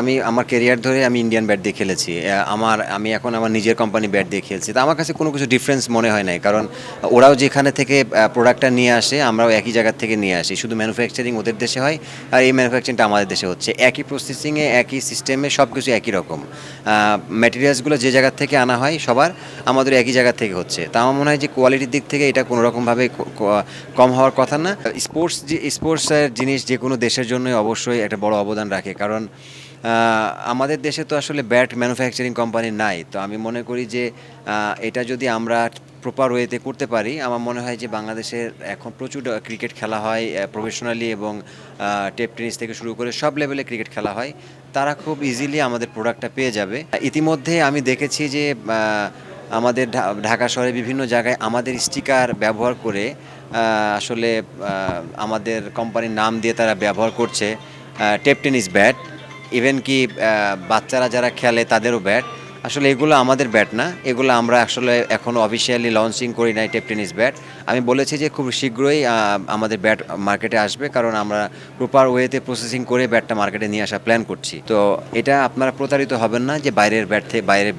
আমি আমার ক্যারিয়ার ধরে আমি ইন্ডিয়ান ব্যাট দিয়ে খেলেছি। আমি এখন আমার নিজের কোম্পানি ব্যাট দিয়ে খেলছি। তো আমার কাছে কোনো কিছু ডিফারেন্স মনে হয় নাই। কারণ ওরাও যেখানে থেকে প্রোডাক্টটা নিয়ে আসে, আমরাও একই জায়গা থেকে নিয়ে আসি। শুধু ম্যানুফ্যাকচারিং ওদের দেশে হয়, আর এই ম্যানুফ্যাকচারিংটা আমাদের দেশে হচ্ছে। একই প্রসেসিংয়ে, একই সিস্টেমে সবকিছু একই রকম। ম্যাটেরিয়ালসগুলো যে জায়গা থেকে আনা হয় সবার, আমাদের একই জায়গা থেকে হচ্ছে। তা আমার মনে হয় যে কোয়ালিটির দিক থেকে এটা কোনো রকমভাবে কম হওয়ার কথা না। স্পোর্টসের জিনিস যেকোনো দেশের জন্যই অবশ্যই একটা বড় অবদান রাখে। কারণ আমাদের দেশে তো আসলে ব্যাট ম্যানুফ্যাকচারিং কোম্পানি নাই। তো আমি মনে করি যে এটা যদি আমরা প্রপার ওয়েতে করতে পারি, আমার মনে হয় যে বাংলাদেশের এখন প্রচুর ক্রিকেট খেলা হয় প্রফেশনালি, এবং টেপ টেনিস থেকে শুরু করে সব লেভেলে ক্রিকেট খেলা হয়। তারা খুব ইজিলি আমাদের প্রোডাক্টটা পেয়ে যাবে। ইতিমধ্যে আমি দেখেছি যে আমাদের ঢাকা শহরে বিভিন্ন জায়গায় আমাদের স্টিকার ব্যবহার করে আসলে আমাদের কোম্পানির নাম দিয়ে তারা ব্যবহার করছে টেপ টেনিস ব্যাট। ইভেন কি বাচ্চারা যারা খেলে তাদেরও ব্যাট। আসলে এগুলো আমাদের ব্যাট না, এগুলো আমরা আসলে এখনও অফিসিয়ালি লঞ্চিং করি নাই টেপ টেনিস ব্যাট। আমি বলেছি যে খুব শীঘ্রই আমাদের ব্যাট মার্কেটে আসবে, কারণ আমরা প্রপার ওয়েতে প্রসেসিং করে ব্যাটটা মার্কেটে নিয়ে আসা প্ল্যান করছি। তো এটা আপনারা প্রতারিত হবেন না যে বাইরের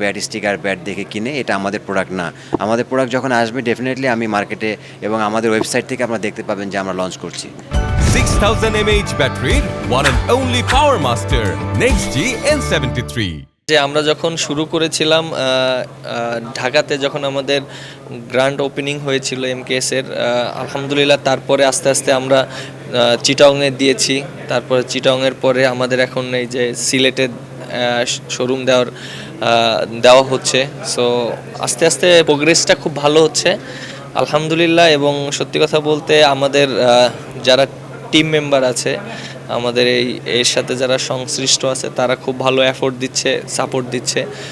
ব্যাট স্টিকার ব্যাট দেখে কিনে, এটা আমাদের প্রোডাক্ট না। আমাদের প্রোডাক্ট যখন আসবে ডেফিনেটলি আমি মার্কেটে এবং আমাদের ওয়েবসাইট থেকে আপনারা দেখতে পাবেন যে আমরা লঞ্চ করছি। 6000 mAh battery, one and only Power Master, Next G N73. যে আমরা যখন শুরু করেছিলাম ঢাকাতে, যখন আমাদের গ্র্যান্ড ওপেনিং হয়েছিল এমকেএস এর, আলহামদুলিল্লাহ তারপরে আস্তে আস্তে আমরা চিটাগংয়ে দিয়েছি। তারপরে চিটাগংয়ের পরে আমাদের এখন এই যে সিলেটে শোরুম দেওয়া হচ্ছে। সো আস্তে আস্তে প্রোগ্রেসটা খুব ভালো হচ্ছে আলহামদুলিল্লাহ। এবং সত্যি কথা বলতে আমাদের যারা টিম মেম্বার আছে, আমাদের এর সাথে যারা সংশ্লিষ্ট আছে, তারা খুব ভালো এফোর্ট দিচ্ছে, সাপোর্ট দিচ্ছে।